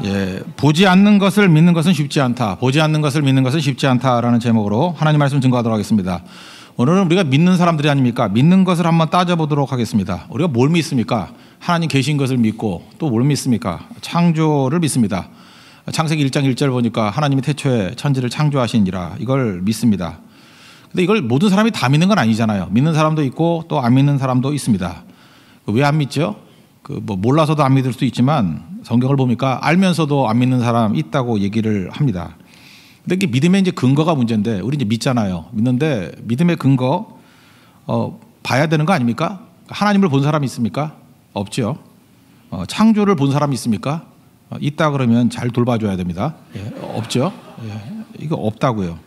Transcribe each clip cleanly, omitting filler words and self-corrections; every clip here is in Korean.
예, 보지 않는 것을 믿는 것은 쉽지 않다. 보지 않는 것을 믿는 것은 쉽지 않다라는 제목으로 하나님 말씀 증거하도록 하겠습니다. 오늘은 우리가 믿는 사람들이 아닙니까? 믿는 것을 한번 따져보도록 하겠습니다. 우리가 뭘 믿습니까? 하나님 계신 것을 믿고 또 뭘 믿습니까? 창조를 믿습니다. 창세기 1장 1절 보니까 하나님이 태초에 천지를 창조하시니라, 이걸 믿습니다. 근데 이걸 모든 사람이 다 믿는 건 아니잖아요. 믿는 사람도 있고 또 안 믿는 사람도 있습니다. 왜 안 믿죠? 몰라서도 안 믿을 수도 있지만 성경을 보니까 알면서도 안 믿는 사람 있다고 얘기를 합니다. 근데 이게 믿음의 이제 근거가 문제인데, 우리 이제 믿잖아요. 믿는데 믿음의 근거 봐야 되는 거 아닙니까? 하나님을 본 사람이 있습니까? 없죠. 창조를 본 사람이 있습니까? 있다 그러면 잘 돌봐줘야 됩니다. 예, 없죠. 예, 이거 없다고요.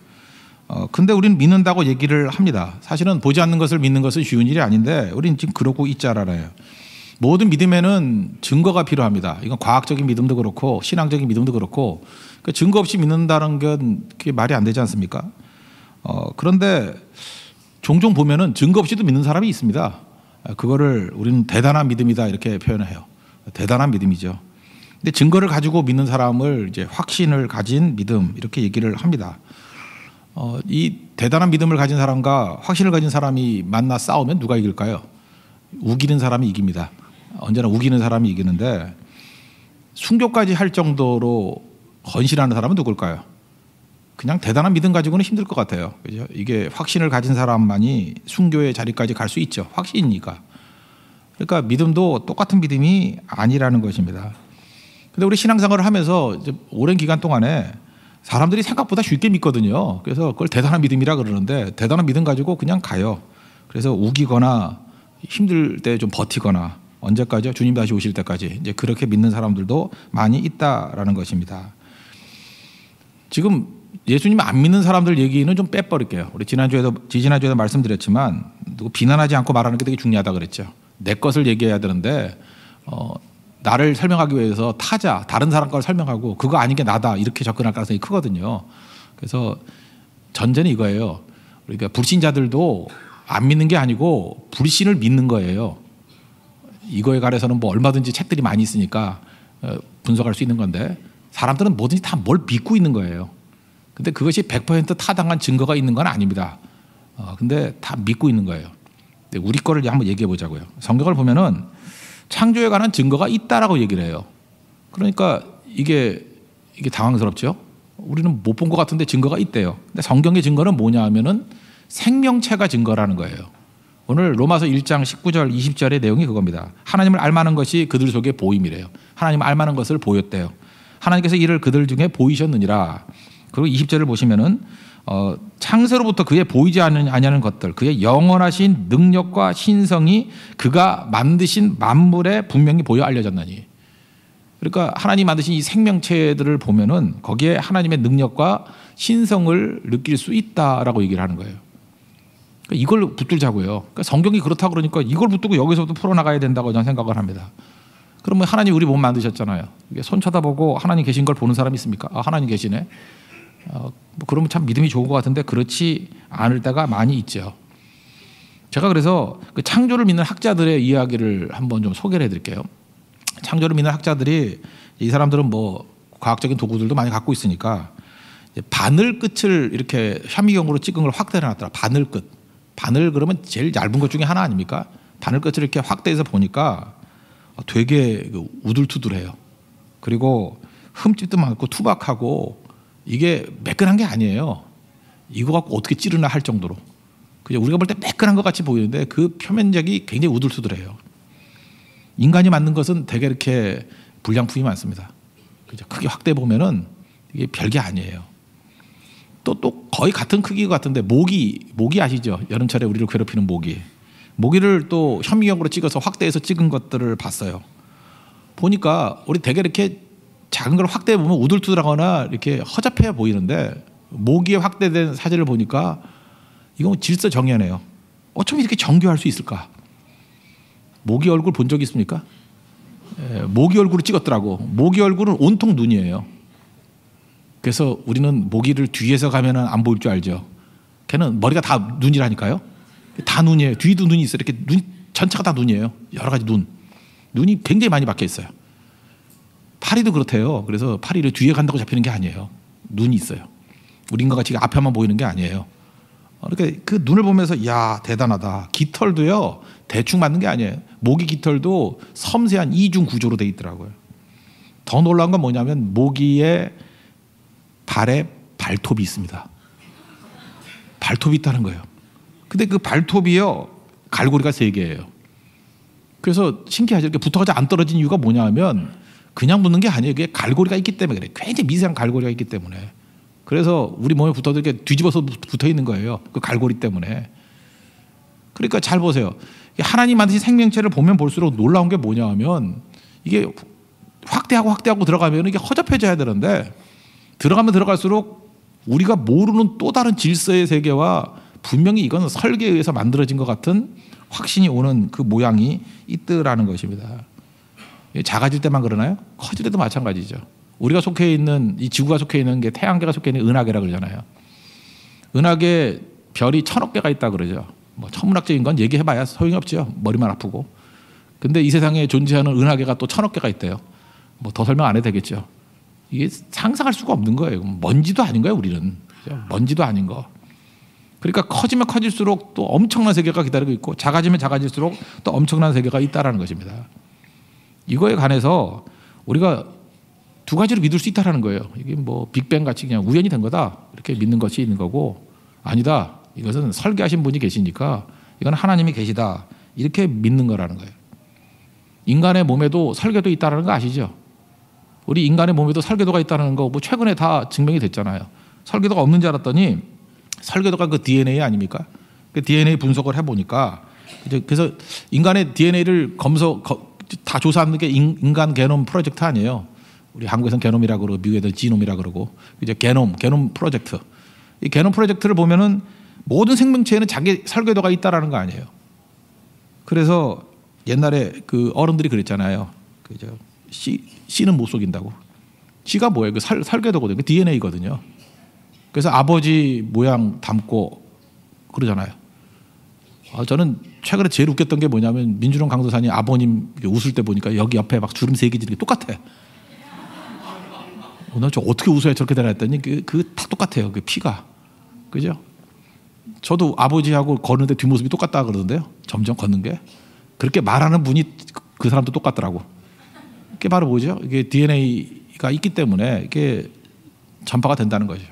근데 우리는 믿는다고 얘기를 합니다. 사실은 보지 않는 것을 믿는 것은 쉬운 일이 아닌데 우리는 지금 그러고 있잖아요. 모든 믿음에는 증거가 필요합니다. 이건 과학적인 믿음도 그렇고 신앙적인 믿음도 그렇고, 그 증거 없이 믿는다는 건 그게 말이 안 되지 않습니까? 그런데 종종 보면은 증거 없이도 믿는 사람이 있습니다. 그거를 우리는 대단한 믿음이다 이렇게 표현해요. 대단한 믿음이죠. 근데 증거를 가지고 믿는 사람을 이제 확신을 가진 믿음 이렇게 얘기를 합니다. 이 대단한 믿음을 가진 사람과 확신을 가진 사람이 만나 싸우면 누가 이길까요? 우기는 사람이 이깁니다. 언제나 우기는 사람이 이기는데, 순교까지 할 정도로 헌신하는 사람은 누굴까요? 그냥 대단한 믿음 가지고는 힘들 것 같아요. 그죠? 이게 확신을 가진 사람만이 순교의 자리까지 갈 수 있죠. 확신이니까. 그러니까 믿음도 똑같은 믿음이 아니라는 것입니다. 근데 우리 신앙생활을 하면서 이제 오랜 기간 동안에 사람들이 생각보다 쉽게 믿거든요. 그래서 그걸 대단한 믿음이라 그러는데, 대단한 믿음 가지고 그냥 가요. 그래서 우기거나 힘들 때 좀 버티거나, 언제까지요? 주님 다시 오실 때까지 이제 그렇게 믿는 사람들도 많이 있다라는 것입니다. 지금 예수님 안 믿는 사람들 얘기는 좀 빼버릴게요. 우리 지지난주에도 말씀드렸지만, 누구 비난하지 않고 말하는 게 되게 중요하다 그랬죠. 내 것을 얘기해야 되는데 나를 설명하기 위해서 다른 사람 걸 설명하고 그거 아닌 게 나다 이렇게 접근할 가능성이 크거든요. 그래서 전제는 이거예요. 그러니까 불신자들도 안 믿는 게 아니고 불신을 믿는 거예요. 이거에 관해서는 뭐 얼마든지 책들이 많이 있으니까 분석할 수 있는 건데, 사람들은 뭐든지 다 뭘 믿고 있는 거예요. 근데 그것이 100% 타당한 증거가 있는 건 아닙니다. 근데 다 믿고 있는 거예요. 근데 우리 거를 한번 얘기해 보자고요. 성경을 보면은 창조에 관한 증거가 있다라고 얘기를 해요. 그러니까 이게 당황스럽죠. 우리는 못 본 것 같은데 증거가 있대요. 근데 성경의 증거는 뭐냐 하면은 생명체가 증거라는 거예요. 오늘 로마서 1장 19절 20절의 내용이 그겁니다. 하나님을 알만한 것이 그들 속에 보임이래요. 하나님을 알만한 것을 보였대요. 하나님께서 이를 그들 중에 보이셨느니라. 그리고 20절을 보시면은 창세로부터 그의 보이지 아니하는 것들, 그의 영원하신 능력과 신성이 그가 만드신 만물에 분명히 보여 알려졌나니. 그러니까 하나님 만드신 이 생명체들을 보면은 거기에 하나님의 능력과 신성을 느낄 수 있다라고 얘기를 하는 거예요. 그러니까 이걸 붙들자고요. 그러니까 성경이 그렇다고 그러니까 이걸 붙들고 여기서부터 풀어나가야 된다고 저는 생각을 합니다. 그러면 하나님 우리 몸 만드셨잖아요. 이게 손 쳐다보고 하나님 계신 걸 보는 사람이 있습니까? 하나님 계시네. 그러면 참 믿음이 좋은 것 같은데 그렇지 않을 때가 많이 있죠. 제가 그래서 그 창조를 믿는 학자들의 이야기를 한번 좀 소개를 해드릴게요. 창조를 믿는 학자들이, 이 사람들은 뭐 과학적인 도구들도 많이 갖고 있으니까 바늘 끝을 이렇게 현미경으로 찍은 걸 확대해 놨더라. 바늘 끝. 바늘 그러면 제일 얇은 것 중에 하나 아닙니까? 바늘 끝을 이렇게 확대해서 보니까 되게 우둘투둘해요. 그리고 흠집도 많고 투박하고 이게 매끈한 게 아니에요. 이거 갖고 어떻게 찌르나 할 정도로. 그죠? 우리가 볼 때 매끈한 것 같이 보이는데 그 표면적이 굉장히 우둘투둘해요. 인간이 만든 것은 되게 이렇게 불량품이 많습니다. 그죠? 크게 확대해 보면은 이게 별게 아니에요. 또 거의 같은 크기 같은데 모기 아시죠? 여름철에 우리를 괴롭히는 모기를 또 현미경으로 찍어서 확대해서 찍은 것들을 봤어요. 보니까 우리 되게 이렇게 작은 걸 확대해 보면 우둘투둘하거나 이렇게 허접해 보이는데, 모기에 확대된 사진을 보니까 이건 질서정연해요. 어쩜 이렇게 정교할 수 있을까? 모기 얼굴 본 적 있습니까? 모기 얼굴을 찍었더라고. 모기 얼굴은 온통 눈이에요. 그래서 우리는 모기를 뒤에서 가면은 안 보일 줄 알죠. 걔는 머리가 다 눈이라니까요. 다 눈이에요. 뒤도 눈이 있어요. 이렇게 눈 전체가 다 눈이에요. 여러 가지 눈이 굉장히 많이 박혀 있어요. 파리도 그렇대요. 그래서 파리를 뒤에 간다고 잡히는 게 아니에요. 눈이 있어요. 우리 인간과 같이 앞에만 보이는 게 아니에요. 그러니까 그 눈을 보면서 야 대단하다. 깃털도요 대충 맞는 게 아니에요. 모기 깃털도 섬세한 이중 구조로 돼 있더라고요. 더 놀라운 건 뭐냐면 모기의 발에 발톱이 있습니다. 발톱이 있다는 거예요. 근데 그 발톱이요 갈고리가 3개예요. 그래서 신기하죠. 이렇게 붙어가지고 안 떨어진 이유가 뭐냐면 그냥 붙는 게 아니에요. 그게 갈고리가 있기 때문에 그래. 굉장히 미세한 갈고리가 있기 때문에. 그래서 우리 몸에 붙어도 이렇게 뒤집어서 붙어 있는 거예요. 그 갈고리 때문에. 그러니까 잘 보세요. 하나님 만드신 생명체를 보면 볼수록 놀라운 게 뭐냐 하면 이게 확대하고 들어가면 이게 허접해져야 되는데 들어가면 들어갈수록 우리가 모르는 또 다른 질서의 세계와 분명히 이건 설계에 의해서 만들어진 것 같은 확신이 오는 그 모양이 있더라는 것입니다. 작아질 때만 그러나요? 커질 때도 마찬가지죠. 우리가 속해 있는 이 지구가 속해 있는 게 태양계가 속해 있는 은하계라 그러잖아요. 은하계 별이 1000억 개가 있다 그러죠. 뭐 천문학적인 건 얘기해봐야 소용이 없죠. 머리만 아프고. 근데 이 세상에 존재하는 은하계가 또 1000억 개가 있대요. 뭐 더 설명 안 해도 되겠죠. 이게 상상할 수가 없는 거예요. 먼지도 아닌 거예요, 우리는. 그죠? 먼지도 아닌 거. 그러니까 커지면 커질수록 또 엄청난 세계가 기다리고 있고 작아지면 작아질수록 또 엄청난 세계가 있다라는 것입니다. 이거에 관해서 우리가 2가지로 믿을 수 있다라는 거예요. 이게 뭐 빅뱅 같이 그냥 우연이 된 거다 이렇게 믿는 것이 있는 거고 아니다. 이것은 설계하신 분이 계시니까 이건 하나님이 계시다 이렇게 믿는 거라는 거예요. 인간의 몸에도 설계도 있다는 거 아시죠? 우리 인간의 몸에도 설계도가 있다는 거 뭐 최근에 다 증명이 됐잖아요. 설계도가 없는 줄 알았더니 설계도가 그 DNA 아닙니까? 그 DNA 분석을 해보니까 그래서 인간의 DNA를 다 조사하는 게 인간 게놈 프로젝트 아니에요. 우리 한국에서는 게놈이라고 그러고 미국에서는 지놈이라고 그러고 이제 게놈 프로젝트. 이 게놈 프로젝트를 보면은 모든 생명체에는 자기 설계도가 있다라는 거 아니에요. 그래서 옛날에 그 어른들이 그랬잖아요. 그죠? 씨는 못 속인다고. 씨가 뭐예요? 그 설계도거든요. 그 DNA거든요. 그래서 아버지 모양 닮고 그러잖아요. 저는 최근에 제일 웃겼던 게 뭐냐면 민주론 강도사님 아버님 웃을 때 보니까 여기 옆에 막 주름 3개 지는 게 똑같아. 나 저 어떻게 웃어야 저렇게 되나 했더니 그 다 똑같아요. 그 피가. 그죠? 저도 아버지하고 걷는데 뒷모습이 똑같다 그러던데요. 점점 걷는 게. 그렇게 말하는 분이 그 사람도 똑같더라고. 그게 바로 뭐죠? 이게 DNA가 있기 때문에 이게 전파가 된다는 거죠.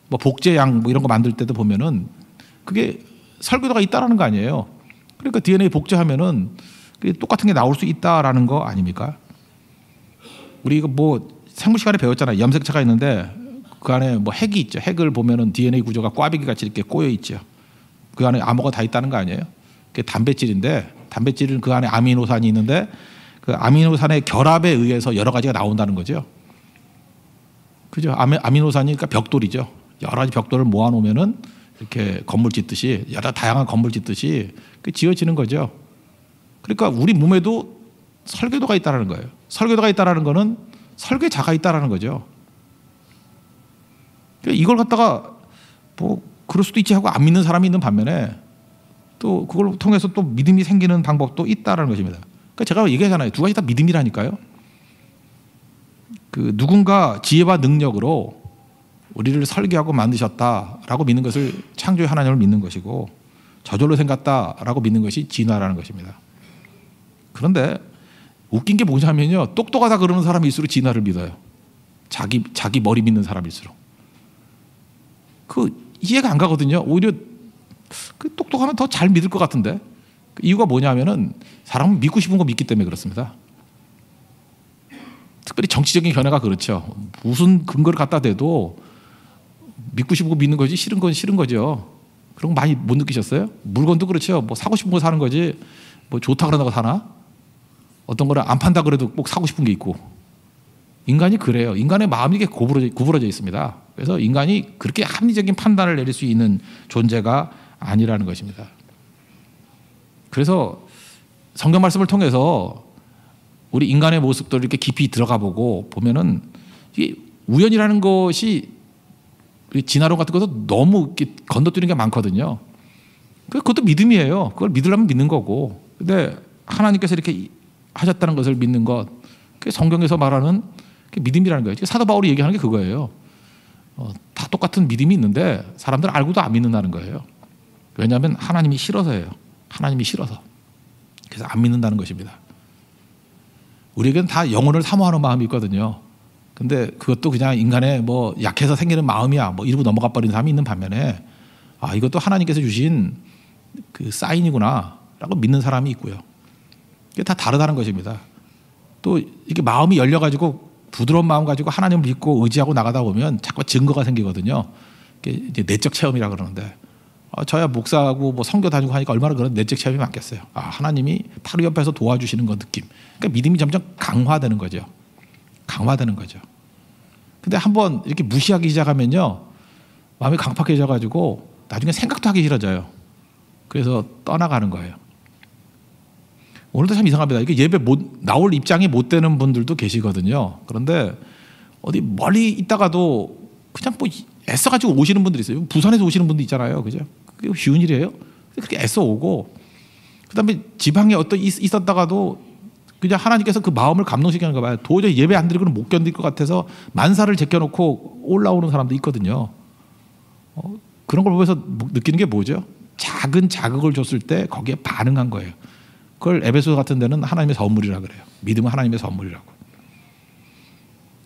뭐 복제양 뭐 이런 거 만들 때도 보면은 그게 설계도가 있다라는 거 아니에요. 그러니까 DNA 복제하면은 그게 똑같은 게 나올 수 있다라는 거 아닙니까? 우리 이거 뭐 생물 시간에 배웠잖아요. 염색체가 있는데 그 안에 뭐 핵이 있죠. 핵을 보면은 DNA 구조가 꽈배기 같이 이렇게 꼬여 있죠. 그 안에 암호가 다 있다는 거 아니에요? 그게 단백질인데 단백질은 그 안에 아미노산이 있는데 그 아미노산의 결합에 의해서 여러 가지가 나온다는 거죠. 그죠? 아미노산이 그러니까 벽돌이죠. 여러 가지 벽돌을 모아놓으면은 이렇게 건물 짓듯이 여러 다양한 건물 짓듯이 지어지는 거죠. 그러니까 우리 몸에도 설계도가 있다라는 거예요. 설계도가 있다라는 거는 설계자가 있다라는 거죠. 그러니까 이걸 갖다가 뭐 그럴 수도 있지 하고 안 믿는 사람이 있는 반면에 또 그걸 통해서 또 믿음이 생기는 방법도 있다라는 것입니다. 그러니까 제가 얘기하잖아요. 2가지 다 믿음이라니까요. 그 누군가 지혜와 능력으로 우리를 설계하고 만드셨다라고 믿는 것을 창조의 하나님을 믿는 것이고 저절로 생겼다라고 믿는 것이 진화라는 것입니다. 그런데 웃긴 게 뭐냐면요. 똑똑하다 그러는 사람일수록 진화를 믿어요. 자기 머리 믿는 사람일수록. 그 이해가 안 가거든요. 오히려 그 똑똑하면 더 잘 믿을 것 같은데. 이유가 뭐냐면은 사람은 믿고 싶은 거 믿기 때문에 그렇습니다. 특별히 정치적인 견해가 그렇죠. 무슨 근거를 갖다 대도 믿고 싶은 거 믿는 거지 싫은 건 싫은 거죠. 그런 거 많이 못 느끼셨어요? 물건도 그렇죠. 뭐 사고 싶은 거 사는 거지 뭐 좋다 그러다가 사나? 어떤 거를 안 판다 그래도 꼭 사고 싶은 게 있고. 인간이 그래요. 인간의 마음이 이게 구부러져 있습니다. 그래서 인간이 그렇게 합리적인 판단을 내릴 수 있는 존재가 아니라는 것입니다. 그래서 성경 말씀을 통해서 우리 인간의 모습들을 이렇게 깊이 들어가 보면은 이게 우연이라는 것이 진화론 같은 것도 너무 이렇게 건너뛰는 게 많거든요. 그것도 믿음이에요. 그걸 믿으려면 믿는 거고. 근데 하나님께서 이렇게 하셨다는 것을 믿는 것, 그게 성경에서 말하는 그게 믿음이라는 거예요. 사도 바울이 얘기하는 게 그거예요. 다 똑같은 믿음이 있는데 사람들은 알고도 안 믿는다는 거예요. 왜냐하면 하나님이 싫어서예요. 하나님이 싫어서. 그래서 안 믿는다는 것입니다. 우리에게는 다 영혼을 사모하는 마음이 있거든요. 근데 그것도 그냥 인간의 뭐 약해서 생기는 마음이야 뭐 이러고 넘어가 버리는 사람이 있는 반면에 이것도 하나님께서 주신 그 사인이구나 라고 믿는 사람이 있고요. 이게 다 다르다는 것입니다. 또 이게 마음이 열려가지고 부드러운 마음 가지고 하나님을 믿고 의지하고 나가다 보면 자꾸 증거가 생기거든요. 이게 이제 내적 체험이라 그러는데 저야 목사하고 뭐 선교 다니고 하니까 얼마나 그런 내적 체험이 많겠어요. 하나님이 바로 옆에서 도와주시는 거 느낌. 그러니까 믿음이 점점 강화되는 거죠. 강화되는 거죠. 근데 한번 이렇게 무시하기 시작하면요, 마음이 강팍해져가지고 나중에 생각도 하기 싫어져요. 그래서 떠나가는 거예요. 오늘도 참 이상합니다. 이게 예배 나올 입장이 못 되는 분들도 계시거든요. 그런데 어디 멀리 있다가도 그냥 뭐 애써가지고 오시는 분들이 있어요. 부산에서 오시는 분도 있잖아요. 그죠? 그게 쉬운 일이에요. 그렇게 애써 오고, 그 다음에 지방에 있었다가도 그냥 하나님께서 그 마음을 감동시키는 거 봐요. 도저히 예배 안 드리고는 못 견딜 것 같아서 만사를 제껴놓고 올라오는 사람도 있거든요. 그런 걸 보면서 느끼는 게 뭐죠? 작은 자극을 줬을 때 거기에 반응한 거예요. 그걸 에베소 같은 데는 하나님의 선물이라 그래요. 믿음은 하나님의 선물이라고.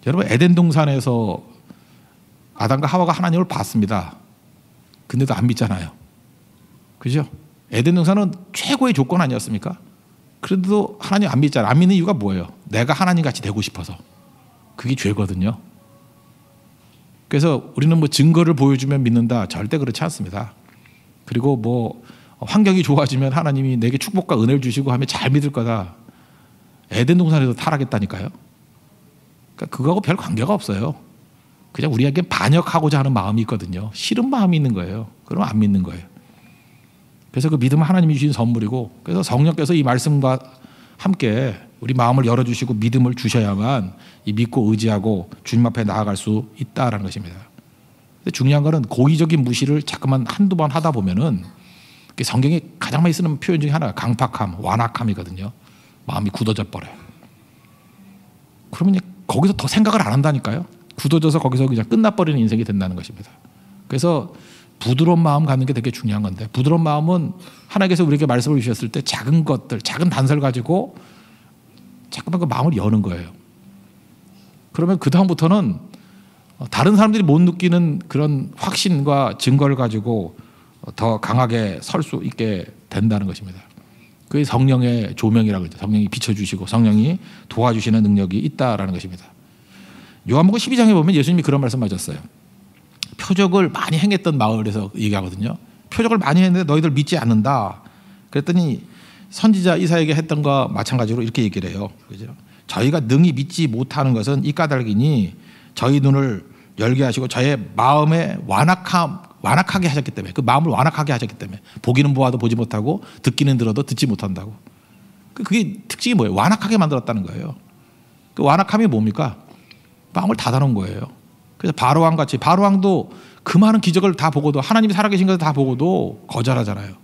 여러분, 에덴 동산에서 아담과 하와가 하나님을 봤습니다. 근데도 안 믿잖아요. 그죠? 에덴 동산은 최고의 조건 아니었습니까? 그래도 하나님 안 믿잖아요. 안 믿는 이유가 뭐예요? 내가 하나님 같이 되고 싶어서. 그게 죄거든요. 그래서 우리는 뭐 증거를 보여주면 믿는다. 절대 그렇지 않습니다. 그리고 뭐 환경이 좋아지면 하나님이 내게 축복과 은혜를 주시고 하면 잘 믿을 거다. 에덴 동산에서 타락했다니까요. 그러니까 그거하고 별 관계가 없어요. 그냥 우리에게 반역하고자 하는 마음이 있거든요. 싫은 마음이 있는 거예요. 그러면 안 믿는 거예요. 그래서 그 믿음은 하나님이 주신 선물이고, 그래서 성령께서 이 말씀과 함께 우리 마음을 열어주시고 믿음을 주셔야만 이 믿고 의지하고 주님 앞에 나아갈 수 있다라는 것입니다. 근데 중요한 거는 고의적인 무시를 자꾸만 한두 번 하다 보면은 성경이 가장 많이 쓰는 표현 중에 하나가 강팍함, 완악함이거든요. 마음이 굳어져 버려요. 그러면 거기서 더 생각을 안 한다니까요. 굳어져서 거기서 그냥 끝나버리는 인생이 된다는 것입니다. 그래서 부드러운 마음 갖는 게 되게 중요한 건데, 부드러운 마음은 하나님께서 우리에게 말씀을 주셨을 때 작은 것들, 작은 단서를 가지고 자꾸만 그 마음을 여는 거예요. 그러면 그 다음부터는 다른 사람들이 못 느끼는 그런 확신과 증거를 가지고 더 강하게 설 수 있게 된다는 것입니다. 그게 성령의 조명이라고 그러죠. 성령이 비춰주시고 성령이 도와주시는 능력이 있다라는 것입니다. 요한복음 12장에 보면 예수님이 그런 말씀하셨어요. 표적을 많이 행했던 마을에서 얘기하거든요. 표적을 많이 했는데 너희들 믿지 않는다. 그랬더니 선지자 이사야에게 했던 것과 마찬가지로 이렇게 얘기를 해요. 그죠? 저희가 능히 믿지 못하는 것은 이 까닭이니 저희 눈을 열게 하시고 저의 마음에 완악하게 하셨기 때문에, 그 마음을 완악하게 하셨기 때문에 보기는 보아도 보지 못하고 듣기는 들어도 듣지 못한다고. 그게 특징이 뭐예요? 완악하게 만들었다는 거예요. 그 완악함이 뭡니까? 마음을 닫아놓은 거예요. 그래서 바로왕 같이, 바로왕도 그 많은 기적을 다 보고도, 하나님이 살아계신 것을 다 보고도 거절하잖아요.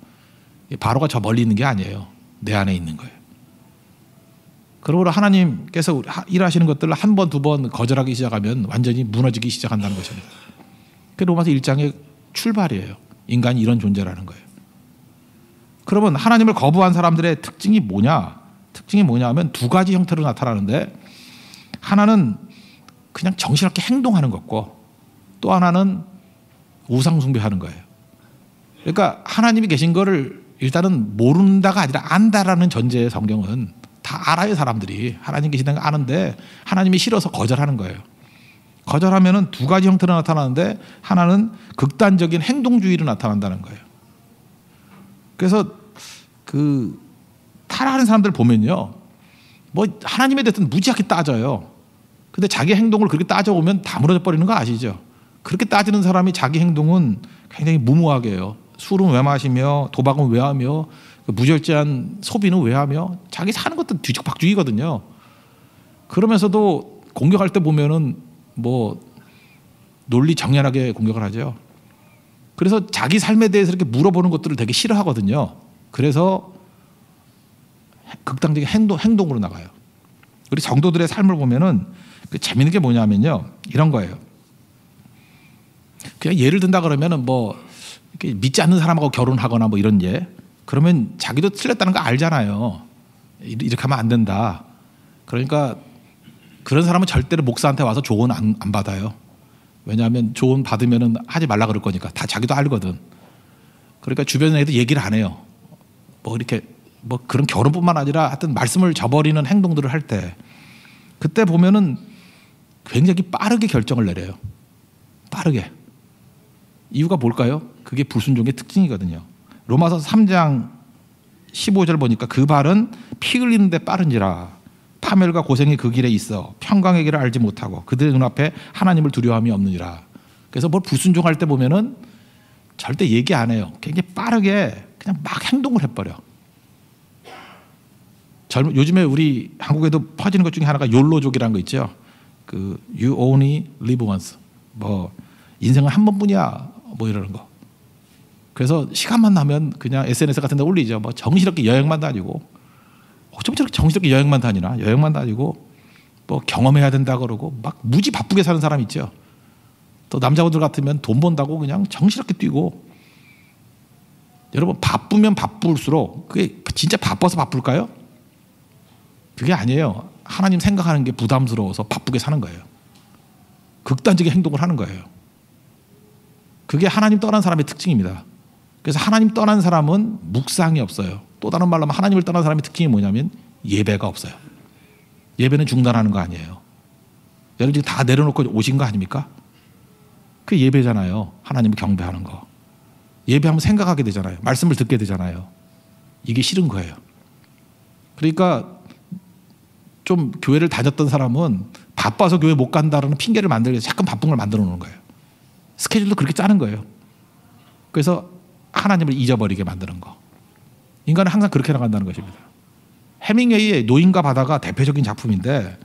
바로가 저 멀리 있는 게 아니에요. 내 안에 있는 거예요. 그러므로 하나님께서 일하시는 것들을 한 번, 두 번 거절하기 시작하면 완전히 무너지기 시작한다는 것입니다. 그 로마서 1장의 출발이에요. 인간이 이런 존재라는 거예요. 그러면 하나님을 거부한 사람들의 특징이 뭐냐? 특징이 뭐냐면 두 가지 형태로 나타나는데, 하나는 그냥 정신없게 행동하는 것고, 또 하나는 우상 숭배하는 거예요. 그러니까 하나님이 계신 거를 일단은 모른다가 아니라 안다라는 전제의 성경은 다 알아요. 사람들이 하나님 계시다는 거 아는데 하나님이 싫어서 거절하는 거예요. 거절하면은 두 가지 형태로 나타나는데, 하나는 극단적인 행동주의로 나타난다는 거예요. 그래서 그 타락하는 사람들 보면요, 뭐 하나님에 대해서 무지하게 따져요. 근데 자기 행동을 그렇게 따져보면 다 무너져 버리는 거 아시죠? 그렇게 따지는 사람이 자기 행동은 굉장히 무모하게 해요. 술은 왜 마시며, 도박은 왜 하며, 무절제한 소비는 왜 하며, 자기 사는 것도 뒤죽박죽이거든요. 그러면서도 공격할 때 보면은 뭐 논리 정연하게 공격을 하죠. 그래서 자기 삶에 대해서 이렇게 물어보는 것들을 되게 싫어하거든요. 그래서 극단적인 행동으로 나가요. 우리 성도들의 삶을 보면은 재밌는 게 뭐냐면요. 이런 거예요. 그냥 예를 든다 그러면은 뭐 이렇게 믿지 않는 사람하고 결혼하거나 뭐 이런 예. 그러면 자기도 틀렸다는 거 알잖아요. 이렇게 하면 안 된다. 그러니까 그런 사람은 절대로 목사한테 와서 조언 안 받아요. 왜냐하면 조언 받으면은 하지 말라 그럴 거니까. 다 자기도 알거든. 그러니까 주변에도 얘기를 안 해요. 뭐 이렇게 뭐 그런 결혼뿐만 아니라 하여튼 말씀을 저버리는 행동들을 할 때 그때 보면은 굉장히 빠르게 결정을 내려요. 빠르게. 이유가 뭘까요? 그게 불순종의 특징이거든요. 로마서 3장 15절 보니까 그 발은 피 흘리는데 빠른지라 파멸과 고생이 그 길에 있어 평강의 길을 알지 못하고 그들의 눈앞에 하나님을 두려움이 없느니라. 그래서 뭘 불순종할 때 보면은 절대 얘기 안 해요. 굉장히 빠르게 그냥 막 행동을 해버려. 요즘에 우리 한국에도 퍼지는 것 중에 하나가 욜로족이라는 거 있죠. 그 You only live once. 뭐 인생은 한 번뿐이야. 뭐 이러는 거. 그래서 시간만 나면 그냥 SNS 같은 데 올리죠. 뭐 정신없게 여행만 다니고 어쩜 저렇게 정신없게 여행만 다니나. 여행만 다니고 뭐 경험해야 된다 그러고 막 무지 바쁘게 사는 사람 있죠. 또 남자분들 같으면 돈 번다고 그냥 정신없게 뛰고. 여러분 바쁘면 바쁠수록 그게 진짜 바빠서 바쁠까요? 그게 아니에요. 하나님 생각하는 게 부담스러워서 바쁘게 사는 거예요. 극단적인 행동을 하는 거예요. 그게 하나님 떠난 사람의 특징입니다. 그래서 하나님 떠난 사람은 묵상이 없어요. 또 다른 말로 하면 하나님을 떠난 사람의 특징이 뭐냐면 예배가 없어요. 예배는 중단하는 거 아니에요. 여러분 지금 다 내려놓고 오신 거 아닙니까? 그게 예배잖아요. 하나님을 경배하는 거. 예배하면 생각하게 되잖아요. 말씀을 듣게 되잖아요. 이게 싫은 거예요. 그러니까 좀 교회를 다녔던 사람은 바빠서 교회 못 간다라는 핑계를 만들고 잠깐 바쁜 걸 만들어 놓는 거예요. 스케줄도 그렇게 짜는 거예요. 그래서 하나님을 잊어버리게 만드는 거. 인간은 항상 그렇게 나간다는 것입니다. 해밍웨이의 노인과 바다가 대표적인 작품인데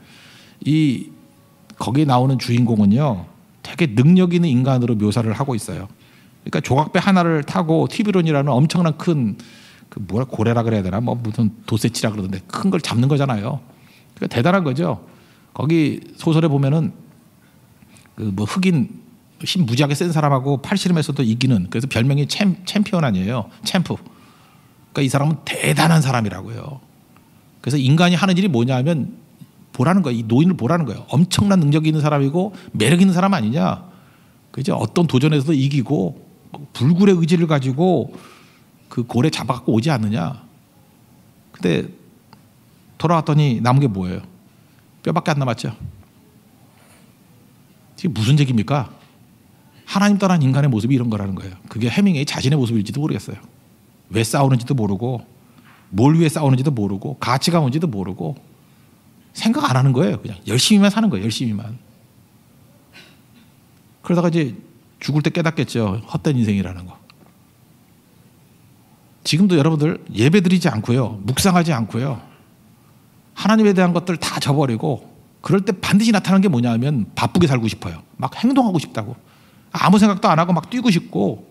거기에 나오는 주인공은요 되게 능력 있는 인간으로 묘사를 하고 있어요. 그러니까 조각배 하나를 타고 티비론이라는 엄청난 큰 고래라 그래야 되나 뭐 무슨 도세치라 그러던데 큰 걸 잡는 거잖아요. 그러니까 대단한 거죠. 거기 소설에 보면은 뭐 흑인 힘 무지하게 센 사람하고 팔씨름에서도 이기는 그래서 별명이 챔피언 아니에요. 챔프. 그러니까 이 사람은 대단한 사람이라고요. 그래서 인간이 하는 일이 뭐냐 하면 보라는 거예요. 이 노인을 보라는 거예요. 엄청난 능력이 있는 사람이고 매력 있는 사람 아니냐. 그죠? 어떤 도전에서도 이기고 불굴의 의지를 가지고 그 고래 잡아갖고 오지 않느냐. 근데 돌아왔더니 남은 게 뭐예요? 뼈밖에 안 남았죠. 이게 무슨 얘기입니까? 하나님 떠난 인간의 모습이 이런 거라는 거예요. 그게 해밍웨이 자신의 모습일지도 모르겠어요. 왜 싸우는지도 모르고 뭘 위해 싸우는지도 모르고 가치가 뭔지도 모르고 생각 안 하는 거예요. 그냥 열심히만 사는 거예요. 열심히만. 그러다가 이제 죽을 때 깨닫겠죠. 헛된 인생이라는 거. 지금도 여러분들 예배드리지 않고요. 묵상하지 않고요. 하나님에 대한 것들 다 저버리고 그럴 때 반드시 나타나는 게 뭐냐면 바쁘게 살고 싶어요. 막 행동하고 싶다고. 아무 생각도 안 하고 막 뛰고 싶고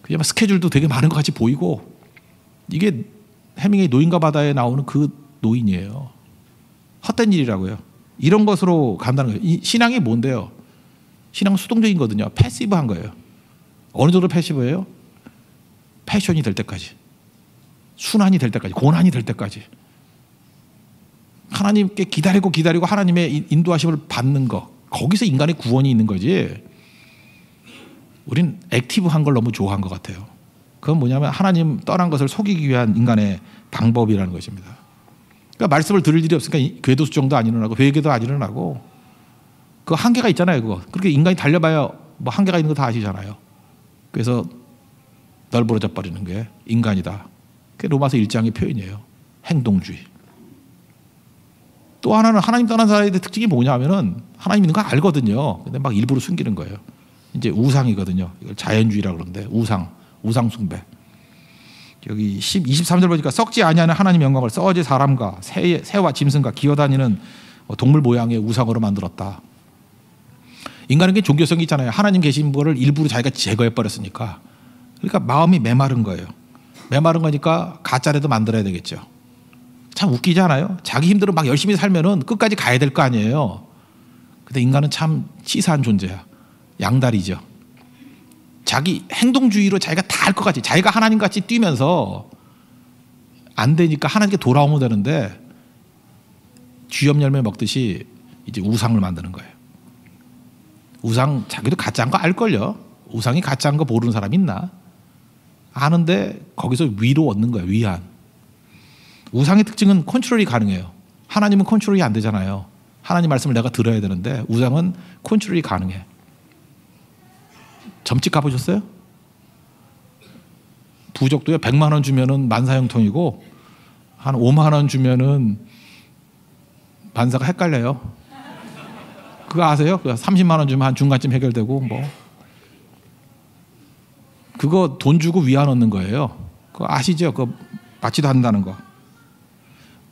그냥 스케줄도 되게 많은 것 같이 보이고 이게 해밍웨이 노인과 바다에 나오는 그 노인이에요. 헛된 일이라고요. 이런 것으로 간다는 거예요. 이 신앙이 뭔데요? 신앙은 수동적인 거거든요. 패시브한 거예요. 어느 정도 패시브예요? 패션이 될 때까지. 순환이 될 때까지. 고난이 될 때까지. 하나님께 기다리고 하나님의 인도하심을 받는 거. 거기서 인간의 구원이 있는 거지. 우린 액티브한 걸 너무 좋아한 것 같아요. 그건 뭐냐면 하나님 떠난 것을 속이기 위한 인간의 방법이라는 것입니다. 그러니까 말씀을 들을 일이 없으니까 궤도 수정도 안 일어나고 회개도 안 일어나고 그 한계가 있잖아요. 그거. 그렇게 인간이 달려봐야 뭐 한계가 있는 거 다 아시잖아요. 그래서 널브러져 버리는 게 인간이다. 그게 로마서 1장의 표현이에요. 행동주의. 또 하나는 하나님 떠난 사람의 특징이 뭐냐면은 하나님 있는 거 알거든요. 근데 막 일부러 숨기는 거예요. 이제 우상이거든요. 이걸 자연주의라고 그러는데 우상 숭배. 여기 23절 보니까 썩지 아니하는 하나님 영광을 썩어질 사람과 새와 짐승과 기어다니는 동물 모양의 우상으로 만들었다. 인간은 게 종교성이 있잖아요. 하나님 계신 거를 일부러 자기가 제거해 버렸으니까. 그러니까 마음이 메마른 거예요. 메마른 거니까 가짜라도 만들어야 되겠죠. 참 웃기지 않아요? 자기 힘대로 막 열심히 살면은 끝까지 가야 될 거 아니에요. 근데 인간은 참 치사한 존재야. 양다리죠. 자기 행동주의로 자기가 다 할 것 같이, 자기가 하나님같이 뛰면서 안 되니까 하나님께 돌아오면 되는데 쥐염 열매 먹듯이 이제 우상을 만드는 거예요. 우상 자기도 가짜인 거 알걸요. 우상이 가짜인 거 모르는 사람 있나? 아는데 거기서 위로 얻는 거예요. 위안. 우상의 특징은 컨트롤이 가능해요. 하나님은 컨트롤이 안 되잖아요. 하나님 말씀을 내가 들어야 되는데 우상은 컨트롤이 가능해. 점집 가보셨어요? 부적도요. 100만 원 주면은 만사형통이고 한 5만 원 주면은 반사가 헷갈려요. 그거 아세요? 30만 원 주면 한 중간쯤 해결되고 뭐 그거 돈 주고 위안 얻는 거예요. 그거 아시죠? 그거 받지도 않는다는 거.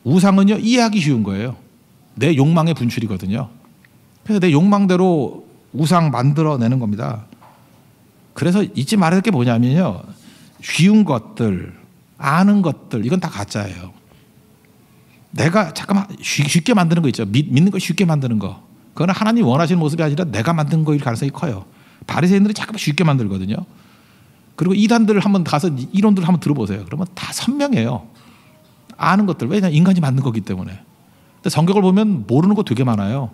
우상은요 이해하기 쉬운 거예요. 내 욕망의 분출이거든요. 그래서 내 욕망대로 우상 만들어내는 겁니다. 그래서 잊지 말아야 될 게 뭐냐면요. 쉬운 것들, 아는 것들 이건 다 가짜예요. 내가 잠깐만 쉽게 만드는 거 있죠. 믿는 거 쉽게 만드는 거. 그건 하나님 원하시는 모습이 아니라 내가 만든 거일 가능성이 커요. 바리새인들이 잠깐만 쉽게 만들거든요. 그리고 이단들 한번 가서 이론들 한번 들어보세요. 그러면 다 선명해요. 아는 것들. 왜냐하면 인간이 만든 거기 때문에. 근데 성경을 보면 모르는 거 되게 많아요.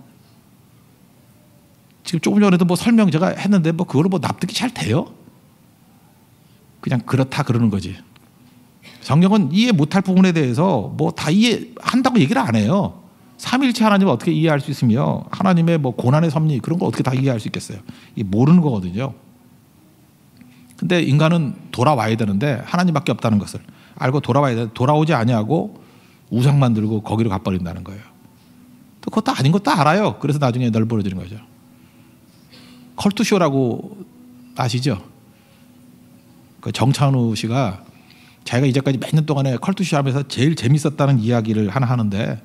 지금 조금 전에도 뭐 설명 제가 했는데 뭐 그거를 뭐 납득이 잘 돼요? 그냥 그렇다 그러는 거지. 성경은 이해 못할 부분에 대해서 뭐 다 이해한다고 얘기를 안 해요. 삼일체 하나님을 어떻게 이해할 수 있으며 하나님의 뭐 고난의 섭리 그런 걸 어떻게 다 이해할 수 있겠어요. 이게 모르는 거거든요. 근데 인간은 돌아와야 되는데 하나님밖에 없다는 것을 알고 돌아와야 돼. 돌아오지 아니하고 우상 만들고 거기로 가버린다는 거예요. 또 그것도 아닌 것도 알아요. 그래서 나중에 널브러지는 거죠. 컬투쇼라고 아시죠? 그 정찬우 씨가 자기가 이제까지 몇 년 동안에 컬투쇼 하면서 제일 재밌었다는 이야기를 하나 하는데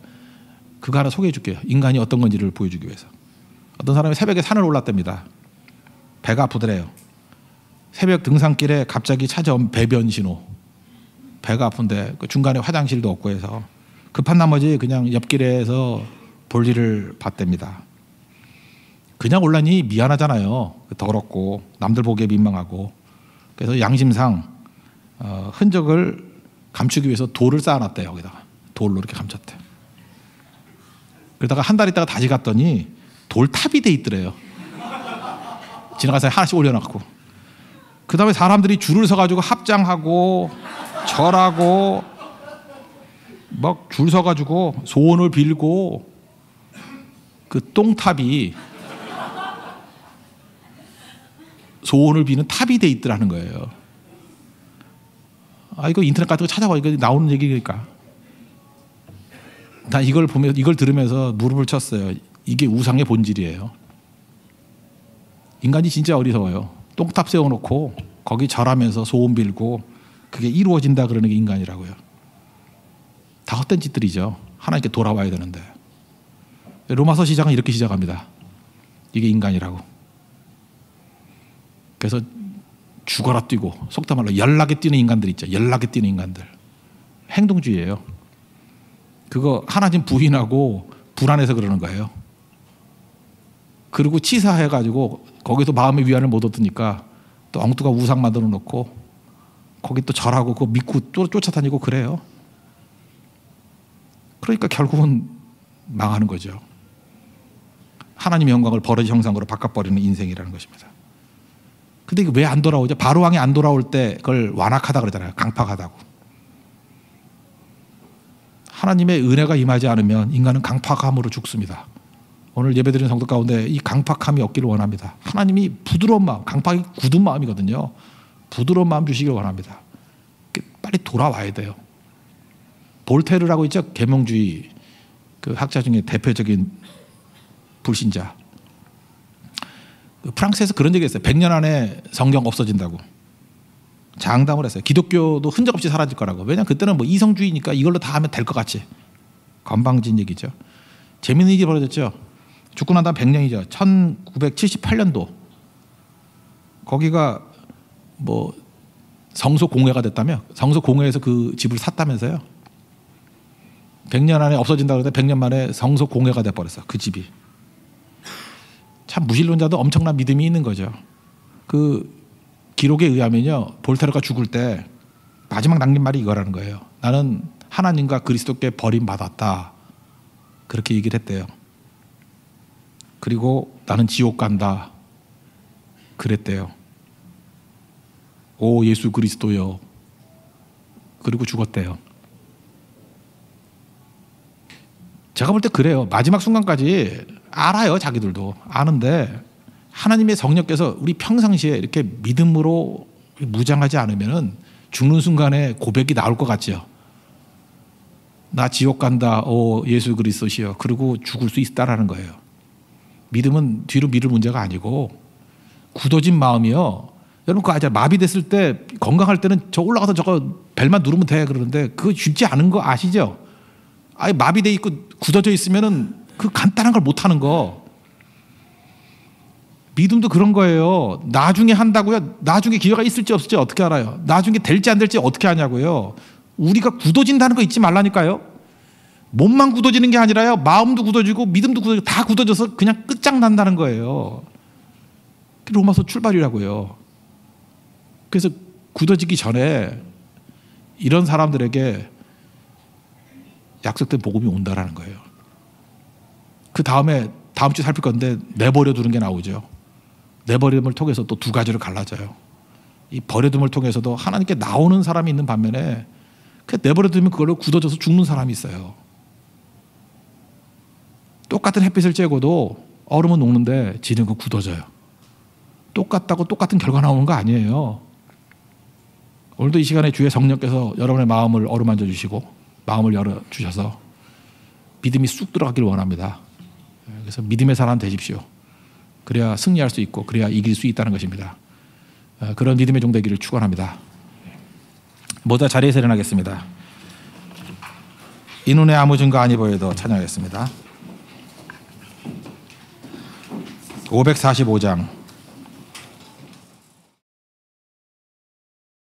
그거 하나 소개해 줄게요. 인간이 어떤 건지를 보여주기 위해서. 어떤 사람이 새벽에 산을 올랐답니다. 배가 아프더래요. 새벽 등산길에 갑자기 찾아온 배변 신호. 배가 아픈데 그 중간에 화장실도 없고 해서 급한 나머지 그냥 옆길에서 볼일을 봤답니다. 그냥 올라니 미안하잖아요. 더럽고 남들 보기에 민망하고. 그래서 양심상 흔적을 감추기 위해서 돌을 쌓아놨대요. 여기다가 돌로 이렇게 감췄대. 그러다가 한 달 있다가 다시 갔더니 돌탑이 돼 있더래요. 지나가서 하나씩 올려놓고. 그 다음에 사람들이 줄을 서가지고 합장하고 절하고 막 줄 서가지고 소원을 빌고 그 똥탑이 소원을 비는 탑이 돼 있더라는 거예요. 아 이거 인터넷 같은 거 찾아봐. 이거 나오는 얘기니까. 나 이걸 보면서 이걸 들으면서 무릎을 쳤어요. 이게 우상의 본질이에요. 인간이 진짜 어리석어요. 똥탑 세워놓고 거기 절하면서 소원 빌고 그게 이루어진다 그러는 게 인간이라고요. 다 헛된 짓들이죠. 하나님께 돌아와야 되는데. 로마서 시작은 이렇게 시작합니다. 이게 인간이라고. 그래서 죽어라 뛰고 속담 말로 열나게 뛰는 인간들 있죠. 열나게 뛰는 인간들. 행동주의예요. 그거 하나님 부인하고 불안해서 그러는 거예요. 그리고 치사해가지고 거기서 마음의 위안을 못 얻으니까 또 엉뚱한 우상 만들어 놓고 거기 또 절하고 그거 믿고 또 쫓아다니고 그래요. 그러니까 결국은 망하는 거죠. 하나님의 영광을 버러지 형상으로 바꿔버리는 인생이라는 것입니다. 근데 이게 왜 안 돌아오죠? 바로왕이 안 돌아올 때 그걸 완악하다 그러잖아요. 강팍하다고. 하나님의 은혜가 임하지 않으면 인간은 강팍함으로 죽습니다. 오늘 예배드리는 성도 가운데 이 강팍함이 없기를 원합니다. 하나님이 부드러운 마음, 강팍이 굳은 마음이거든요. 부드러운 마음 주시길 원합니다. 빨리 돌아와야 돼요. 볼테르라고 있죠. 계몽주의 그 학자 중에 대표적인 불신자. 프랑스에서 그런 얘기 했어요. 100년 안에 성경 없어진다고. 장담을 했어요. 기독교도 흔적 없이 사라질 거라고. 왜냐하면 그때는 뭐 이성주의니까 이걸로 다 하면 될 것 같이. 건방진 얘기죠. 재미있는 일이 벌어졌죠. 죽고 난 다음 100년이죠. 1978년도. 거기가 뭐 성소 공회가 됐다며. 성소 공회에서 그 집을 샀다면서요. 100년 안에 없어진다고 그러는데 100년 만에 성소 공회가 돼버렸어. 그 집이. 참 무신론자도 엄청난 믿음이 있는 거죠. 그 기록에 의하면요, 볼테르가 죽을 때 마지막 남긴 말이 이거라는 거예요. 나는 하나님과 그리스도께 버림받았다. 그렇게 얘기를 했대요. 그리고 나는 지옥 간다. 그랬대요. 오 예수 그리스도여. 그리고 죽었대요. 제가 볼 때 그래요. 마지막 순간까지 알아요. 자기들도 아는데 하나님의 성령께서 우리 평상시에 이렇게 믿음으로 무장하지 않으면 죽는 순간에 고백이 나올 것 같죠. 나 지옥 간다. 오 예수 그리스도시여. 그리고 죽을 수 있다라는 거예요. 믿음은 뒤로 미룰 문제가 아니고 굳어진 마음이요. 여러분 그거 알잖아요. 마비됐을 때 건강할 때는 저 올라가서 저거 벨만 누르면 돼 그러는데 그거 쉽지 않은 거 아시죠? 아예 마비돼 있고 굳어져 있으면은 그 간단한 걸 못 하는 거. 믿음도 그런 거예요. 나중에 한다고요? 나중에 기회가 있을지 없을지 어떻게 알아요? 나중에 될지 안 될지 어떻게 아냐고요? 우리가 굳어진다는 거 잊지 말라니까요. 몸만 굳어지는 게 아니라요. 마음도 굳어지고 믿음도 굳어지고 다 굳어져서 그냥 끝장난다는 거예요. 로마서 출발이라고요. 그래서 굳어지기 전에 이런 사람들에게 약속된 복음이 온다라는 거예요. 그 다음에 다음 주에 살필 건데 내버려 두는 게 나오죠. 내버림을 통해서 또 두 가지로 갈라져요. 이 버려둠을 통해서도 하나님께 나오는 사람이 있는 반면에 그 내버려 두면 그걸로 굳어져서 죽는 사람이 있어요. 똑같은 햇빛을 쬐고도 얼음은 녹는데 지는 건 굳어져요. 똑같다고 똑같은 결과 나오는 거 아니에요. 오늘도 이 시간에 주의 성령께서 여러분의 마음을 어루만져 주시고 마음을 열어주셔서 믿음이 쑥 들어가길 원합니다. 그래서 믿음의 사람 되십시오. 그래야 승리할 수 있고 그래야 이길 수 있다는 것입니다. 그런 믿음의 종 되기를 축원합니다. 모두 자리에서 일어나겠습니다. 이 눈에 아무 증거 아니 보여도 찬양하겠습니다. 545장